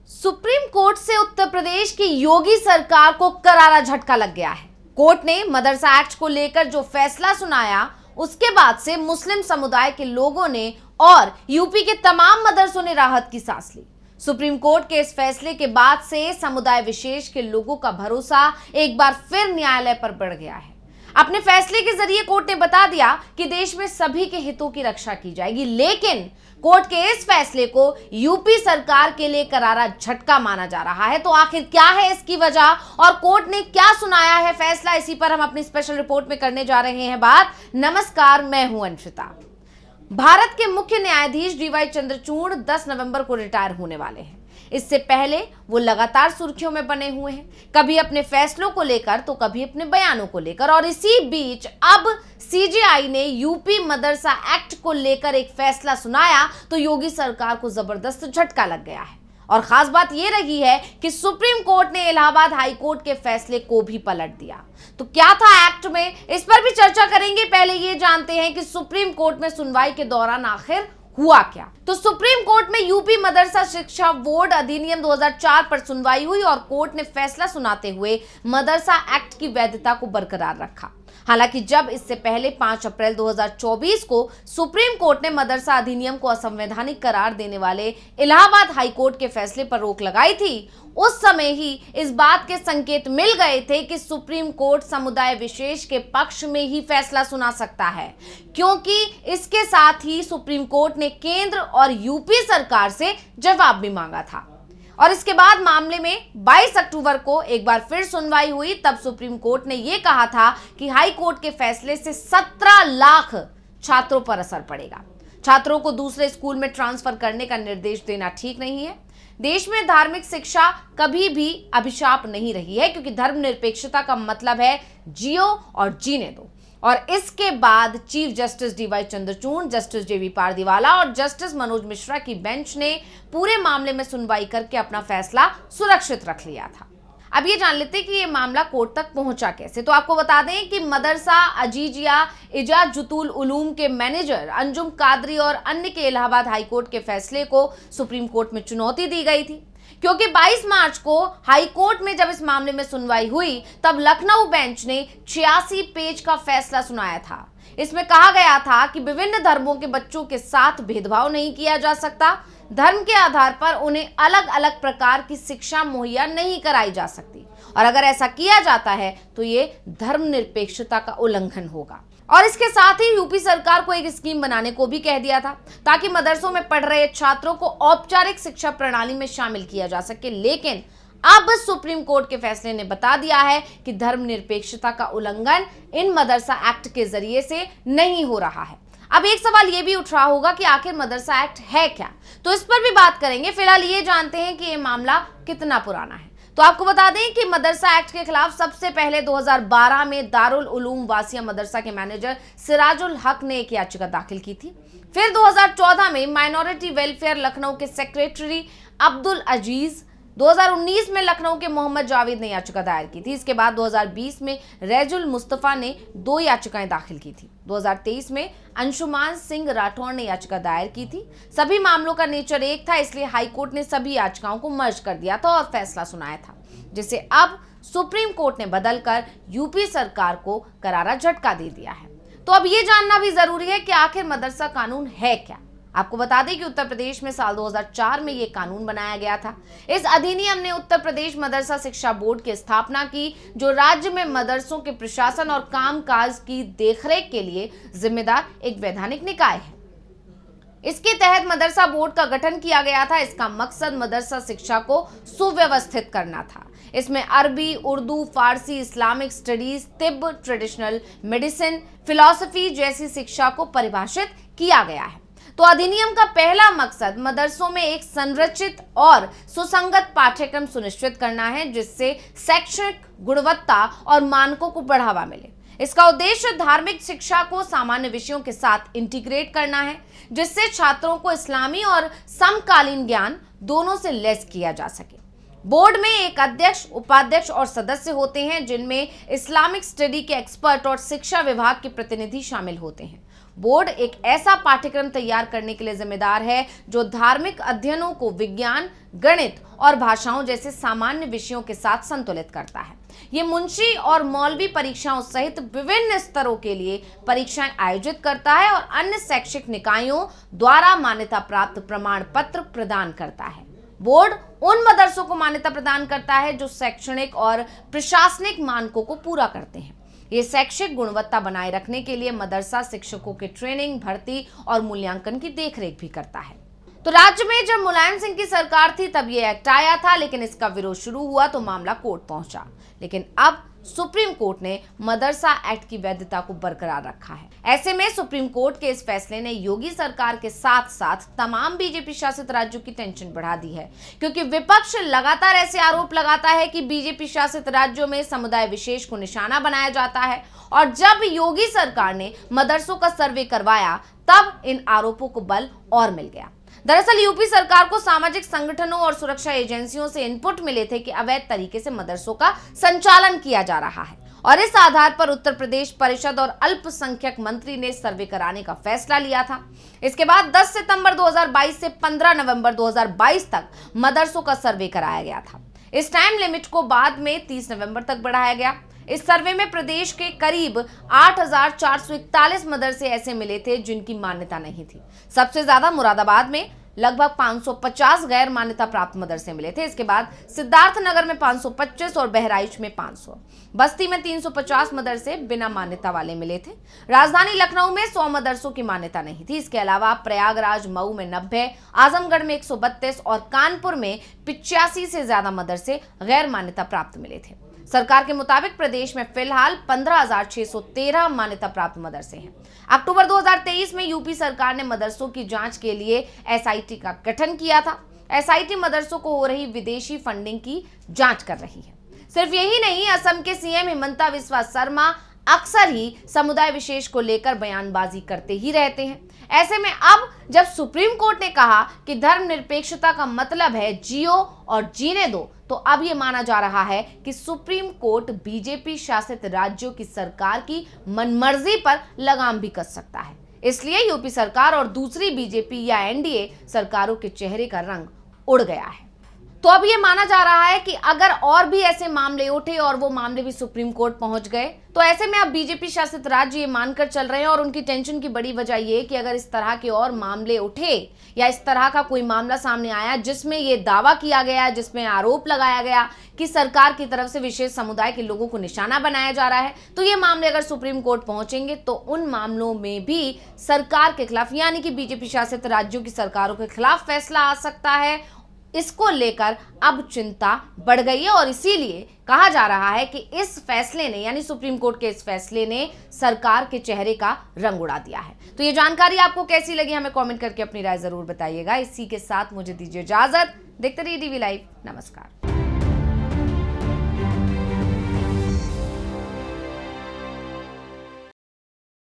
Supreme court से उत्तर प्रदेश की योगी सरकार को करारा झटका लग गया है। कोर्ट ने मदरसा एक्ट को लेकर जो फैसला सुनाया, उसके बाद से मुस्लिम समुदाय के लोगों ने और यूपी के तमाम मदरसों ने राहत की सांस ली। सुप्रीम कोर्ट के इस फैसले के बाद से समुदाय विशेष के लोगों का भरोसा एक बार फिर न्यायालय पर बढ़ गया है। अपने फैसले के जरिए कोर्ट ने बता दिया कि देश में सभी के हितों की रक्षा की जाएगी, लेकिन कोर्ट के इस फैसले को यूपी सरकार के लिए करारा झटका माना जा रहा है। तो आखिर क्या है इसकी वजह और कोर्ट ने क्या सुनाया है फैसला, इसी पर हम अपनी स्पेशल रिपोर्ट में करने जा रहे हैं बात। नमस्कार, मैं हूं अंशिता। भारत के मुख्य न्यायाधीश डीवाई चंद्रचूड़ 10 नवंबर को रिटायर होने वाले हैं। इससे पहले वो लगातार सुर्खियों में बने हुए हैं, कभी अपने फैसलों को लेकर तो कभी अपने बयानों को लेकर। और इसी बीच अब सीजेआई ने यूपी मदरसा एक्ट को लेकर एक फैसला सुनाया तो योगी सरकार को जबरदस्त झटका लग गया है। और खास बात यह रही है कि सुप्रीम कोर्ट ने इलाहाबाद हाई कोर्ट के फैसले को भी पलट दिया। तो क्या था एक्ट में, इस पर भी चर्चा करेंगे। पहले ये जानते हैं कि सुप्रीम कोर्ट में सुनवाई के दौरान आखिर हुआ क्या। तो सुप्रीम कोर्ट में यूपी मदरसा शिक्षा बोर्ड अधिनियम 2004 पर सुनवाई हुई और कोर्ट ने फैसला सुनाते हुए मदरसा एक्ट की वैधता को बरकरार रखा। हालांकि जब इससे पहले 5 अप्रैल 2024 को सुप्रीम कोर्ट ने मदरसा अधिनियम को असंवैधानिक करार देने वाले इलाहाबाद हाई कोर्ट के फैसले पर रोक लगाई थी, उस समय ही इस बात के संकेत मिल गए थे कि सुप्रीम कोर्ट समुदाय विशेष के पक्ष में ही फैसला सुना सकता है, क्योंकि इसके साथ ही सुप्रीम कोर्ट ने केंद्र और यूपी सरकार से जवाब भी मांगा था। और इसके बाद मामले में 22 अक्टूबर को एक बार फिर सुनवाई हुई। तब सुप्रीम कोर्ट ने यह कहा था कि हाई कोर्ट के फैसले से 17 लाख छात्रों पर असर पड़ेगा। छात्रों को दूसरे स्कूल में ट्रांसफर करने का निर्देश देना ठीक नहीं है। देश में धार्मिक शिक्षा कभी भी अभिशाप नहीं रही है, क्योंकि धर्मनिरपेक्षता का मतलब है जियो और जीने दो। और इसके बाद chief justice DY Chandrachud, justice JV Pardiwala और जस्टिस मनोज मिश्रा की बेंच ने पूरे मामले में सुनवाई करके अपना फैसला सुरक्षित रख लिया था। अब ये जान लेते हैं कि ये मामला कोर्ट तक पहुंचा कैसे। तो आपको बता दें कि मदरसा अजीजिया इजाजुल उलूम के मैनेजर अंजुम कादरी और अन्य के इलाहाबाद हाई कोर्ट के फैसले को सुप्रीम कोर्ट में चुनौती दी गई थी, क्योंकि 22 मार्च को हाई कोर्ट में जब इस मामले में सुनवाई हुई तब लखनऊ बेंच ने 86 पेज का फैसला सुनाया था। इसमें कहा गया था कि विभिन्न धर्मों के बच्चों के साथ भेदभाव नहीं किया जा सकता, धर्म के आधार पर उन्हें अलग अलग प्रकार की शिक्षा मुहैया नहीं कराई जा सकती, और अगर ऐसा किया जाता है तो ये धर्मनिरपेक्षता का उल्लंघन होगा। और इसके साथ ही यूपी सरकार को एक स्कीम बनाने को भी कह दिया था, ताकि मदरसों में पढ़ रहे छात्रों को औपचारिक शिक्षा प्रणाली में शामिल किया जा सके। लेकिन अब सुप्रीम कोर्ट के फैसले ने बता दिया है कि धर्मनिरपेक्षता का उल्लंघन इन मदरसा एक्ट के जरिए से नहीं हो रहा है। अब एक सवाल ये भी उठ रहा होगा कि आखिर मदरसा एक्ट है क्या, तो इस पर भी बात करेंगे। फिलहाल ये जानते हैं कि ये मामला कितना पुराना है। तो आपको बता दें कि मदरसा एक्ट के खिलाफ सबसे पहले 2012 में दारुल उलूम वासिया मदरसा के मैनेजर सिराजुल हक ने एक याचिका दाखिल की थी। फिर 2014 में माइनॉरिटी वेलफेयर लखनऊ के सेक्रेटरी अब्दुल अजीज, 2019 में लखनऊ के मोहम्मद जावेद ने याचिका दायर की थी। इसके बाद 2020 में रैजुल मुस्तफा ने 2 याचिकाएं दाखिल की थी। 2023 में अंशुमान सिंह राठौड़ ने याचिका दायर की थी। सभी मामलों का नेचर एक था, इसलिए हाई कोर्ट ने सभी याचिकाओं को मर्ज कर दिया था और फैसला सुनाया था, जिसे अब सुप्रीम कोर्ट ने बदलकर यूपी सरकार को करारा झटका दे दिया है। तो अब ये जानना भी जरूरी है कि आखिर मदरसा कानून है क्या। आपको बता दें कि उत्तर प्रदेश में साल 2004 में यह कानून बनाया गया था। इस अधिनियम ने उत्तर प्रदेश मदरसा शिक्षा बोर्ड की स्थापना की, जो राज्य में मदरसों के प्रशासन और कामकाज की देखरेख के लिए जिम्मेदार एक वैधानिक निकाय है। इसके तहत मदरसा बोर्ड का गठन किया गया था। इसका मकसद मदरसा शिक्षा को सुव्यवस्थित करना था। इसमें अरबी, उर्दू, फारसी, इस्लामिक स्टडीज, तिब्ब, ट्रेडिशनल मेडिसिन, फिलॉसफी जैसी शिक्षा को परिभाषित किया गया है। तो अधिनियम का पहला मकसद मदरसों में एक संरचित और सुसंगत पाठ्यक्रम सुनिश्चित करना है, जिससे शैक्षणिक गुणवत्ता और मानकों को बढ़ावा मिले। इसका उद्देश्य धार्मिक शिक्षा को सामान्य विषयों के साथ इंटीग्रेट करना है, जिससे छात्रों को इस्लामी और समकालीन ज्ञान दोनों से लैस किया जा सके। बोर्ड में एक अध्यक्ष, उपाध्यक्ष और सदस्य होते हैं, जिनमें इस्लामिक स्टडी के एक्सपर्ट और शिक्षा विभाग के प्रतिनिधि शामिल होते हैं। बोर्ड एक ऐसा पाठ्यक्रम तैयार करने के लिए जिम्मेदार है जो धार्मिक अध्ययनों को विज्ञान, गणित और भाषाओं जैसे सामान्य विषयों के साथ संतुलित करता है। ये मुंशी और मौलवी परीक्षाओं सहित विभिन्न स्तरों के लिए परीक्षाएं आयोजित करता है और अन्य शैक्षिक निकायों द्वारा मान्यता प्राप्त प्रमाण पत्र प्रदान करता है। बोर्ड उन मदरसों को मान्यता प्रदान करता है जो शैक्षणिक और प्रशासनिक मानकों को पूरा करते हैं। ये शैक्षिक गुणवत्ता बनाए रखने के लिए मदरसा शिक्षकों की ट्रेनिंग, भर्ती और मूल्यांकन की देखरेख भी करता है। तो राज्य में जब मुलायम सिंह की सरकार थी तब ये एक्ट आया था, लेकिन इसका विरोध शुरू हुआ तो मामला कोर्ट पहुंचा। लेकिन अब सुप्रीम कोर्ट ने मदरसा एक्ट की वैधता को बरकरार रखा है। ऐसे में सुप्रीम कोर्ट के इस फैसले ने योगी सरकार के साथ साथ तमाम बीजेपी शासित राज्यों की टेंशन बढ़ा दी है, क्योंकि विपक्ष लगातार ऐसे आरोप लगाता है कि बीजेपी शासित राज्यों में समुदाय विशेष को निशाना बनाया जाता है, और जब योगी सरकार ने मदरसों का सर्वे करवाया तब इन आरोपों को बल और मिल गया। दरअसल यूपी सरकार को सामाजिक संगठनों और सुरक्षा एजेंसियों से इनपुट मिले थे कि अवैध तरीके से मदरसों का संचालन किया जा रहा है, और इस आधार पर उत्तर प्रदेश परिषद और अल्पसंख्यक मंत्री ने सर्वे कराने का फैसला लिया था। इसके बाद 10 सितंबर 2022 से 15 नवंबर 2022 तक मदरसों का सर्वे कराया गया था। इस टाइम लिमिट को बाद में 30 नवंबर तक बढ़ाया गया। इस सर्वे में प्रदेश के करीब 8,441 मदरसे ऐसे मिले थे जिनकी मान्यता नहीं थी। सबसे ज्यादा मुरादाबाद में लगभग 550 गैर मान्यता प्राप्त मदरसे मिले थे। इसके बाद सिद्धार्थनगर में 525 और बहराइच में 500, बस्ती में 350 मदरसे बिना मान्यता वाले मिले थे। राजधानी लखनऊ में 100 मदरसों की मान्यता नहीं थी। इसके अलावा प्रयागराज, मऊ में 90, आजमगढ़ में 132 और कानपुर में 85 से ज्यादा मदरसे गैर मान्यता प्राप्त मिले थे। सरकार के मुताबिक प्रदेश में फिलहाल 15,613 मान्यता प्राप्त मदरसे हैं। अक्टूबर 2023 में यूपी सरकार ने मदरसों की जांच के लिए एसआईटी का गठन किया था। एसआईटी मदरसों को हो रही विदेशी फंडिंग की जांच कर रही है। सिर्फ यही नहीं, असम के सीएम हिमंता बिस्वा शर्मा अक्सर ही समुदाय विशेष को लेकर बयानबाजी करते ही रहते हैं। ऐसे में अब जब सुप्रीम कोर्ट ने कहा कि धर्मनिरपेक्षता का मतलब है जियो और जीने दो, तो अब यह माना जा रहा है कि सुप्रीम कोर्ट बीजेपी शासित राज्यों की सरकार की मनमर्जी पर लगाम भी कस सकता है। इसलिए यूपी सरकार और दूसरी बीजेपी या एनडीए सरकारों के चेहरे का रंग उड़ गया है। तो अब ये माना जा रहा है कि अगर और भी ऐसे मामले उठे और वो मामले भी सुप्रीम कोर्ट पहुंच गए, तो ऐसे में अब बीजेपी शासित राज्य ये मानकर चल रहे हैं, और उनकी टेंशन की बड़ी वजह ये कि अगर इस तरह के और मामले उठे या इस तरह का कोई मामला सामने आया जिसमें ये दावा किया गया, जिसमें आरोप लगाया गया कि सरकार की तरफ से विशेष समुदाय के लोगों को निशाना बनाया जा रहा है, तो ये मामले अगर सुप्रीम कोर्ट पहुंचेंगे तो उन मामलों में भी सरकार के खिलाफ, यानी कि बीजेपी शासित राज्यों की सरकारों के खिलाफ फैसला आ सकता है। इसको लेकर अब चिंता बढ़ गई है, और इसीलिए कहा जा रहा है कि इस फैसले ने, यानी सुप्रीम कोर्ट के इस फैसले ने सरकार के चेहरे का रंग उड़ा दिया है। तो ये जानकारी आपको कैसी लगी, हमें कमेंट करके अपनी राय जरूर बताइएगा। इसी के साथ मुझे दीजिए इजाजत। देखते रहिए DV लाइव। नमस्कार।